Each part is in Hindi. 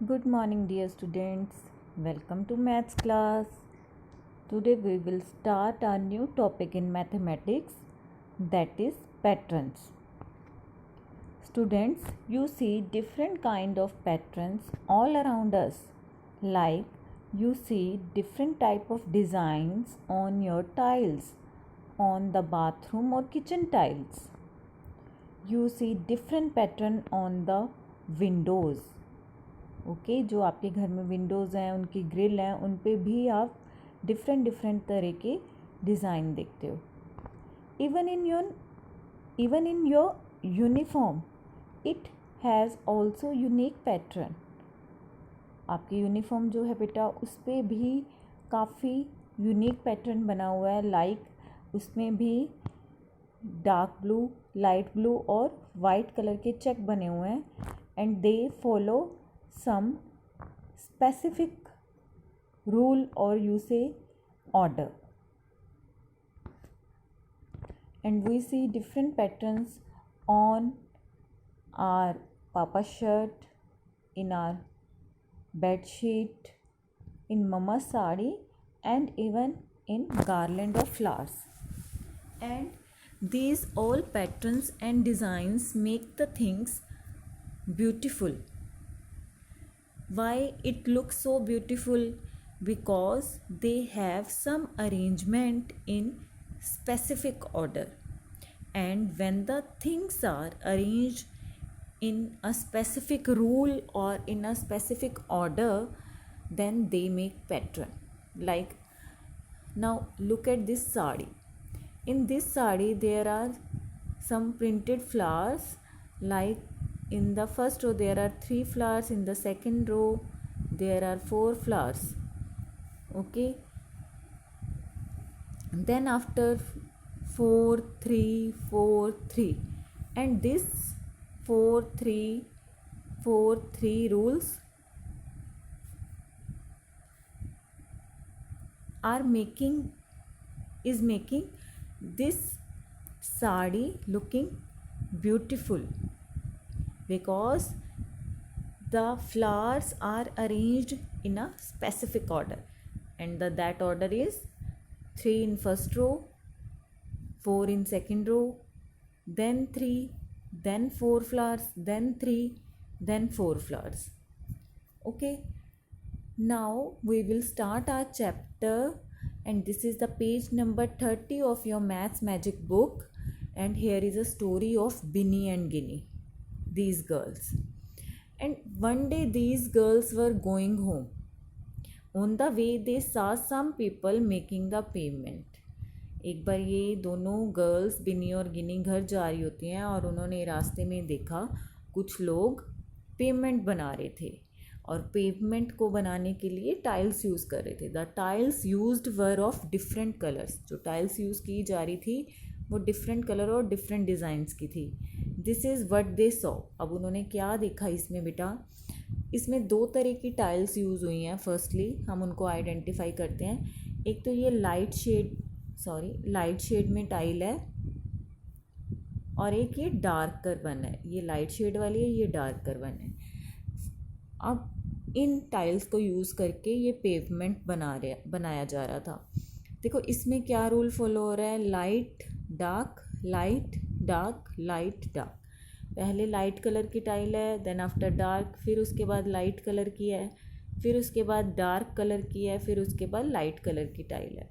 Good morning, dear students. Welcome to maths class. Today we will start our new topic in mathematics, that is patterns. Students, you see different kind of patterns all around us. Like you see different type of designs on your tiles, on the bathroom or kitchen tiles. You see different pattern on the windows. Okay जो आपके घर में विंडोज़ हैं, उनकी ग्रिल हैं, उन पे भी आप डिफरेंट तरह के डिज़ाइन देखते हो. Even in your uniform it has also unique pattern. आपकी यूनिफॉर्म जो है बेटा, उस पर भी काफ़ी यूनिक पैटर्न बना हुआ है. लाइक उसमें भी डार्क ब्लू, लाइट ब्लू और वाइट कलर के चेक बने हुए हैं. And they follow some specific rule or you say order. And we see different patterns on our papa shirt, in our bed sheet, in mama's sari, and even in garland of flowers. And these all patterns and designs make the things beautiful. Why it looks so beautiful? Because they have some arrangement in specific order, and when the things are arranged in a specific rule or in a specific order, then they make pattern. Like now look at this sari. In this sari there are some printed flowers. Like in the first row there are 3 flowers, in the second row there are 4 flowers. Okay, then after 4 3 4 3, and this 4 3 4 3 rules are making this sari looking beautiful, because the flowers are arranged in a specific order, and that order is 3 in first row, 4 in second row, then 3, then 4 flowers, then 3, then 4 flowers. Okay, now we will start our chapter, and this is the page number 30 of your maths magic book. And here is a story of Binny and Ginny, these girls. And one day these girls were going home. On the way they saw some people making the payment. एक बार ये दोनों गर्ल्स बिनी और गिनी घर जा रही होती हैं, और उन्होंने रास्ते में देखा कुछ लोग पेमेंट बना रहे थे, और पेमेंट को बनाने के लिए टाइल्स यूज़ कर रहे थे. The tiles used were of different colours. जो टाइल्स यूज़ की जा रही थी वो डिफरेंट कलर और डिफरेंट डिज़ाइंस की थी. This is what they saw. अब उन्होंने क्या देखा इसमें बेटा? इसमें 2 तरह की टाइल्स यूज़ हुई हैं. फर्स्टली हम उनको आइडेंटिफाई करते हैं. एक तो ये लाइट शेड में टाइल है, और एक ये डार्क कर्वन है. ये लाइट शेड वाली है, ये डार्क कर्वन है. अब इन टाइल्स को यूज़ करके ये पेवमेंट बनाया जा रहा था. देखो इसमें क्या रूल फॉलो हो रहा है? Light dark, light dark, light dark. पहले लाइट कलर की टाइल है, देन आफ्टर डार्क, फिर उसके बाद लाइट कलर की है, फिर उसके बाद डार्क कलर की है, फिर उसके बाद लाइट कलर की टाइल है.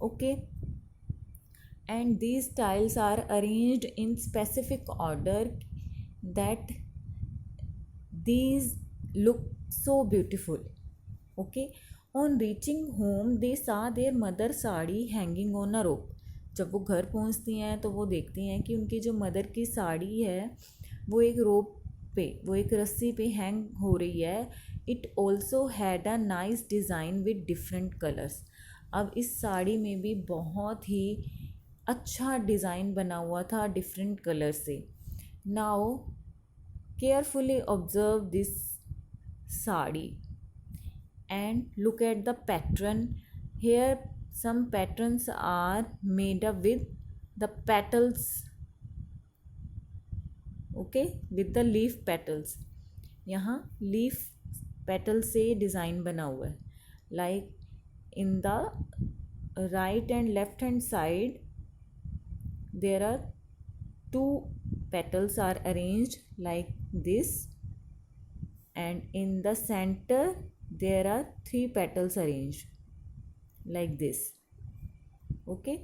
Okay, and these tiles are arranged in specific order that these look so beautiful. Okay, on reaching home they saw their mother sari hanging on a rope. जब वो घर पहुंचती हैं तो वो देखती हैं कि उनकी जो मदर की साड़ी है वो एक रोप पे, वो एक रस्सी पे हैंग हो रही है. It also had a nice design with different colours. अब इस साड़ी में भी बहुत ही अच्छा डिज़ाइन बना हुआ था डिफरेंट कलर से. Now carefully observe this sari and look at the pattern. Here some patterns are made up with the petals. Okay, with the leaf petals. यहाँ लीफ पेटल से डिज़ाइन बना हुआ है. Like in the right and left hand side there are two petals are arranged like this, and in the center there are three petals arranged like this. Okay,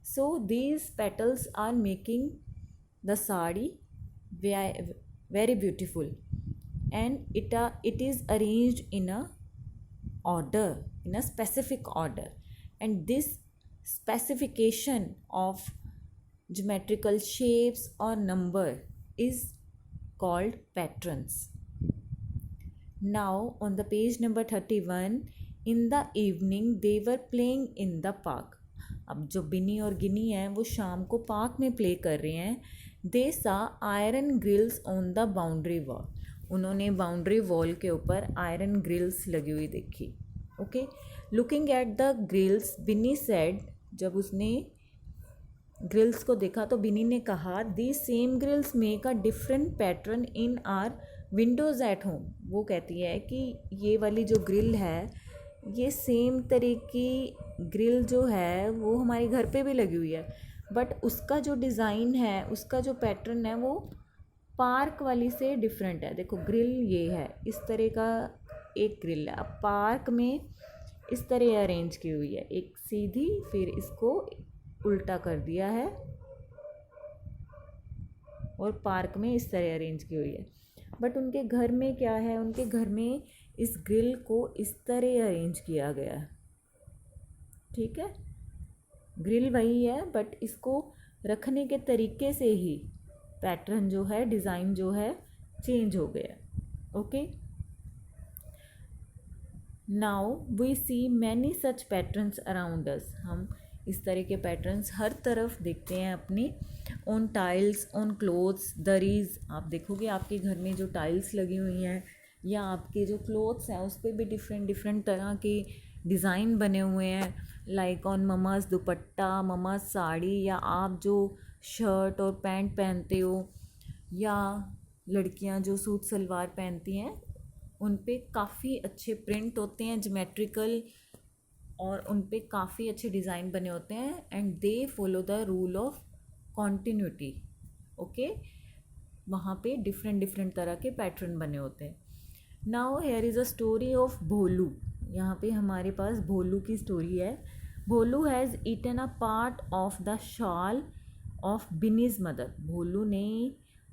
so these petals are making the sari very beautiful, and it is arranged in a order, in a specific order, and this specification of geometrical shapes or number is called patterns. Now on the page number 31, in the evening they were playing in the park. अब जो बिनी और गिनी हैं वो शाम को पार्क में प्ले कर रहे हैं. They saw iron grills on the boundary wall. उन्होंने बाउंड्री वॉल के ऊपर आयरन ग्रिल्स लगी हुई देखी. Okay, looking at the grills Bini said. जब उसने ग्रिल्स को देखा तो बिनी ने कहा, the same grills make a different pattern in our windows at home. वो कहती है कि ये वाली जो ग्रिल है, ये सेम तरह की ग्रिल जो है वो हमारे घर पे भी लगी हुई है, बट उसका जो डिज़ाइन है, उसका जो पैटर्न है वो पार्क वाली से डिफरेंट है. देखो ग्रिल ये है, इस तरह का एक ग्रिल है. अब पार्क में इस तरह अरेंज की हुई है, एक सीधी, फिर इसको उल्टा कर दिया है और पार्क में इस तरह अरेंज की हुई है. बट उनके घर में क्या है, उनके घर में इस ग्रिल को इस तरह अरेंज किया गया है. ठीक है, ग्रिल वही है बट इसको रखने के तरीके से ही पैटर्न जो है, डिज़ाइन जो है, चेंज हो गया. Okay, now we see many such patterns around us. हम इस तरह के पैटर्न्स हर तरफ देखते हैं अपने. ऑन टाइल्स, ऑन क्लोथ्स, दरीज. आप देखोगे आपके घर में जो टाइल्स लगी हुई हैं या आपके जो क्लोथ्स हैं उस पर भी डिफरेंट डिफरेंट तरह के डिज़ाइन बने हुए हैं. Like on mama's dupatta, mama's sari, या आप जो शर्ट और पैंट पहनते हो, या लड़कियां जो सूट सलवार पहनती हैं, उन पे काफ़ी अच्छे प्रिंट होते हैं ज्योमेट्रिकल, और उन पे काफ़ी अच्छे डिज़ाइन बने होते हैं. And they follow the rule of continuity. Okay, वहाँ पे डिफरेंट डिफरेंट तरह के पैटर्न बने होते हैं. Now here is a story of Bholu. यहाँ पे हमारे पास भोलू की स्टोरी है. Bholu has eaten a part of the shawl of Binny's mother.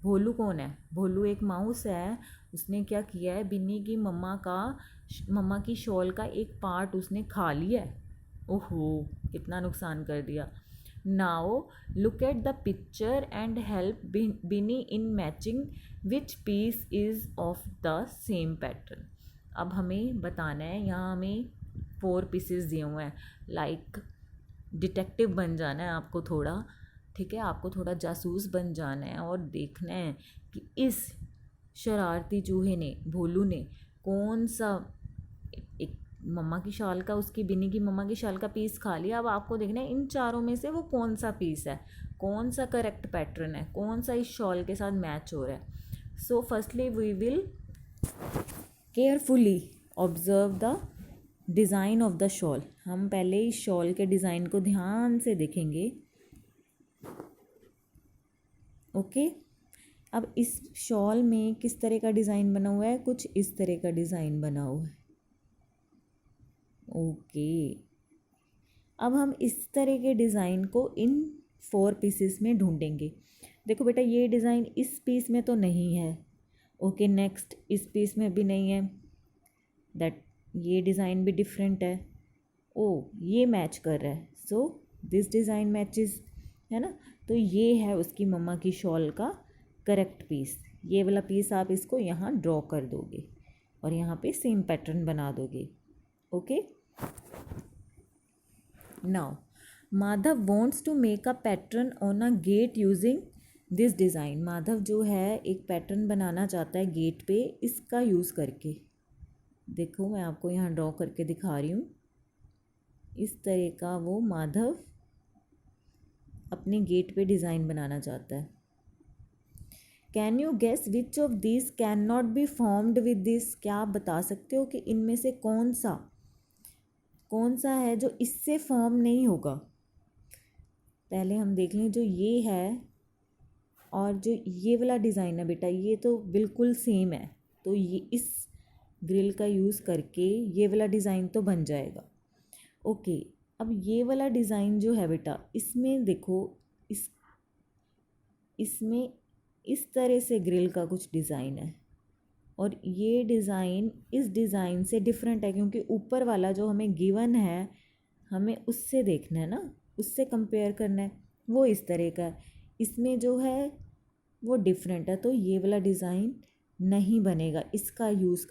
Bholu कौन है? भोलू एक माउस है. उसने क्या किया है, बिन्नी की मम्मा की शॉल का एक पार्ट उसने खा लिया है. ओहो, कितना नुकसान कर दिया. Now look at the picture and help Binny in matching which piece is of the same pattern. अब हमें बताना है, यहाँ हमें 4 पीसेस दिए हुए हैं. लाइक डिटेक्टिव बन जाना है आपको थोड़ा. ठीक है, आपको थोड़ा जासूस बन जाना है और देखना है कि इस शरारती चूहे ने, भोलू ने, कौन सा एक मम्मा की शाल का, उसकी बिन्नी की मम्मा की शाल का पीस खा लिया. अब आपको देखना है इन चारों में से वो कौन सा पीस है, कौन सा करेक्ट पैटर्न है, कौन सा इस शॉल के साथ मैच हो रहा है. So firstly we will carefully observe the design of the shawl. हम पहले इस शॉल के डिज़ाइन को ध्यान से देखेंगे. ओके, अब इस शॉल में किस तरह का डिज़ाइन बना हुआ है? कुछ इस तरह का डिज़ाइन बना हुआ है. ओके, अब हम इस तरह के डिज़ाइन को इन 4 पीसेस में ढूंढेंगे. देखो बेटा, ये डिज़ाइन इस पीस में तो नहीं है. ओके, नेक्स्ट इस पीस में भी नहीं है. दैट ये डिज़ाइन भी डिफरेंट है. ओ, ये मैच कर रहा है. सो दिस डिज़ाइन मैचेस, है ना. तो ये है उसकी मम्मा की शॉल का करेक्ट पीस. ये वाला पीस आप इसको यहाँ ड्रॉ कर दोगे और यहाँ पे सेम पैटर्न बना दोगे. Okay, now Madhav wants to make a pattern on a gate using this design. Madhav जो है एक पैटर्न बनाना चाहता है गेट पे इसका यूज़ करके. देखो मैं आपको यहाँ ड्रॉ करके दिखा रही हूँ. इस तरह का वो माधव अपने गेट पे डिज़ाइन बनाना चाहता है. Can you guess which of this can not be formed with this? क्या आप बता सकते हो कि इनमें से कौन सा है जो इससे फॉर्म नहीं होगा? पहले हम देख लें, जो ये है और जो ये वाला डिज़ाइन है बेटा, ये तो बिल्कुल सेम है, तो ये इस ग्रिल का यूज़ करके ये वाला डिज़ाइन तो बन जाएगा। ओके, अब ये वाला डिज़ाइन जो है बेटा, इसमें देखो, इसमें इस तरह से ग्रिल का कुछ डिज़ाइन है और ये डिज़ाइन इस डिज़ाइन से डिफरेंट है, क्योंकि ऊपर वाला जो हमें गिवन है हमें उससे देखना है ना, उससे कंपेयर करना है, वो इस तरह का है, इसमें जो है वो डिफरेंट है, तो ये वाला डिज़ाइन नहीं बनेगा इसका यूज़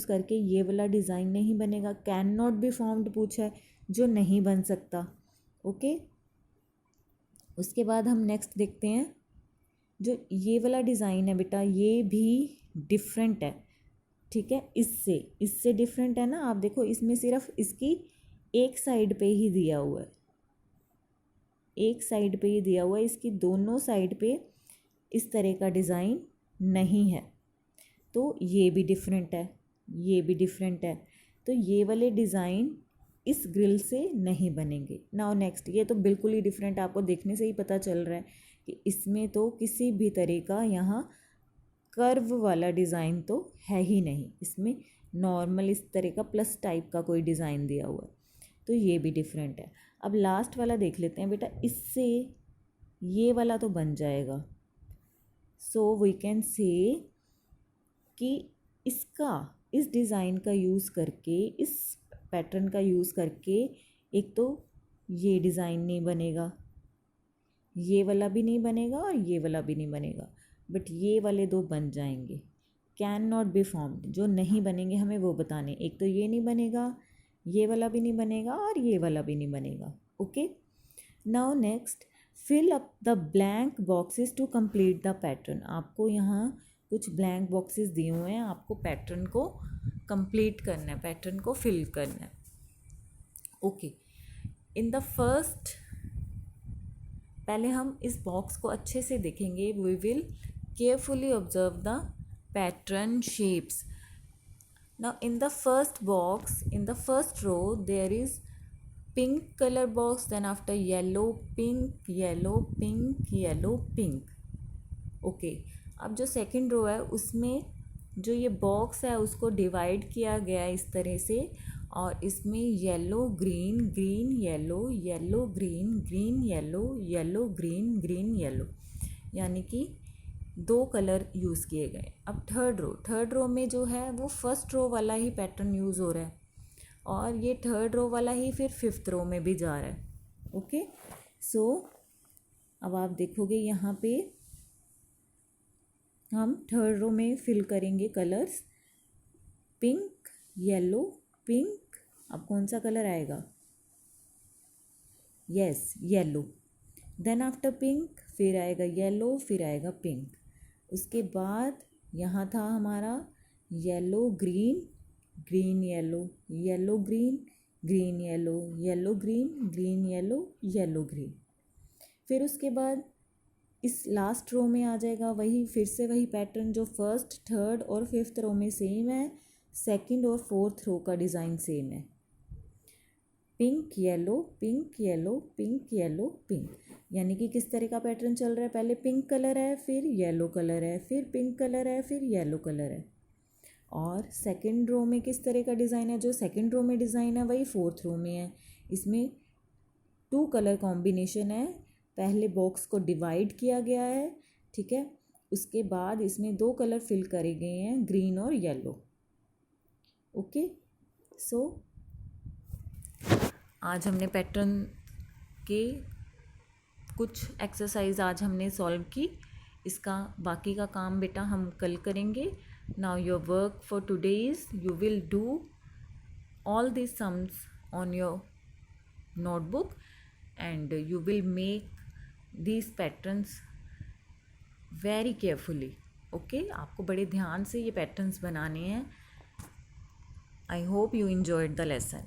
करके ये वाला डिज़ाइन नहीं बनेगा। कैन नॉट बी फॉर्म्ड पूछा है, जो नहीं बन सकता। ओके, उसके बाद हम नेक्स्ट देखते हैं, जो ये वाला डिज़ाइन है बेटा, ये भी डिफरेंट है, ठीक है, इससे डिफरेंट है ना। आप देखो, इसमें सिर्फ इसकी एक साइड पे ही दिया हुआ है, इसकी दोनों साइड पे इस तरह का डिज़ाइन नहीं है, तो ये भी डिफरेंट है, तो ये वाले डिज़ाइन इस ग्रिल से नहीं बनेंगे। नाउ नेक्स्ट, ये तो बिल्कुल ही डिफरेंट, आपको देखने से ही पता चल रहा है कि इसमें तो किसी भी तरह का यहाँ कर्व वाला डिज़ाइन तो है ही नहीं, इसमें नॉर्मल इस तरह का प्लस टाइप का कोई डिज़ाइन दिया हुआ है, तो ये भी डिफरेंट है। अब लास्ट वाला देख लेते हैं बेटा, इससे ये वाला तो बन जाएगा। सो वी कैन से कि इस डिज़ाइन का यूज़ करके, इस पैटर्न का यूज़ करके, एक तो ये डिज़ाइन नहीं बनेगा, ये वाला भी नहीं बनेगा और ये वाला भी नहीं बनेगा, बट ये वाले दो बन जाएंगे। कैन नॉट बी फॉर्म्ड, जो नहीं बनेंगे हमें वो बताने, एक तो ये नहीं बनेगा, ये वाला भी नहीं बनेगा और ये वाला भी नहीं बनेगा। Okay, now next, fill up the blank boxes to complete the pattern. आपको यहाँ कुछ ब्लैंक बॉक्सेस दिए हुए हैं, आपको पैटर्न को कंप्लीट करना है, पैटर्न को फिल करना है। ओके, इन द फर्स्ट, पहले हम इस बॉक्स को अच्छे से देखेंगे। We will carefully observe the pattern shapes. Now in the first box, in the first row, there is pink color box, then after yellow, pink, yellow, pink, yellow, pink. Okay, अब जो सेकंड रो है उसमें जो ये बॉक्स है उसको डिवाइड किया गया है इस तरह से, और इसमें yellow green, green yellow, yellow green, green yellow, yellow green, green yellow, यानी कि 2 कलर यूज़ किए गए। अब थर्ड रो में जो है वो फर्स्ट रो वाला ही पैटर्न यूज़ हो रहा है, और ये थर्ड रो वाला ही फिर फिफ्थ रो में भी जा रहा है। ओके, सो अब आप देखोगे यहाँ पे हम थर्ड रो में फिल करेंगे कलर्स, पिंक, येलो, पिंक। अब कौन सा कलर आएगा? Yes, yellow. Then after pink फिर आएगा येलो, फिर आएगा पिंक। उसके बाद यहाँ था हमारा yellow green, green yellow, yellow green, green yellow, yellow green, green yellow, yellow green. फिर उसके बाद इस लास्ट रो में आ जाएगा वही, फिर से वही पैटर्न जो फर्स्ट, थर्ड और फिफ्थ रो में सेम है, सेकंड और फोर्थ रो का डिज़ाइन सेम है। Pink yellow, pink yellow, pink yellow, pink, यानी कि किस तरह का पैटर्न चल रहा है? पहले पिंक कलर है, फिर येलो कलर है, फिर पिंक कलर है, फिर येलो कलर है। और सेकंड रो में किस तरह का डिज़ाइन है? जो सेकंड रो में डिज़ाइन है वही फोर्थ रो में है। इसमें 2 कलर कॉम्बिनेशन है, पहले बॉक्स को डिवाइड किया गया है, ठीक है, उसके बाद इसमें 2 कलर फिल करे गए हैं, ग्रीन और येलो। ओके, सो आज हमने पैटर्न के कुछ एक्सरसाइज आज हमने सॉल्व की, इसका बाकी का काम बेटा हम कल करेंगे। Now your work for today is you will do all these sums on your notebook and you will make these patterns very carefully. Okay, आपको बड़े ध्यान से ये पैटर्न्स बनाने हैं। I hope you enjoyed the lesson.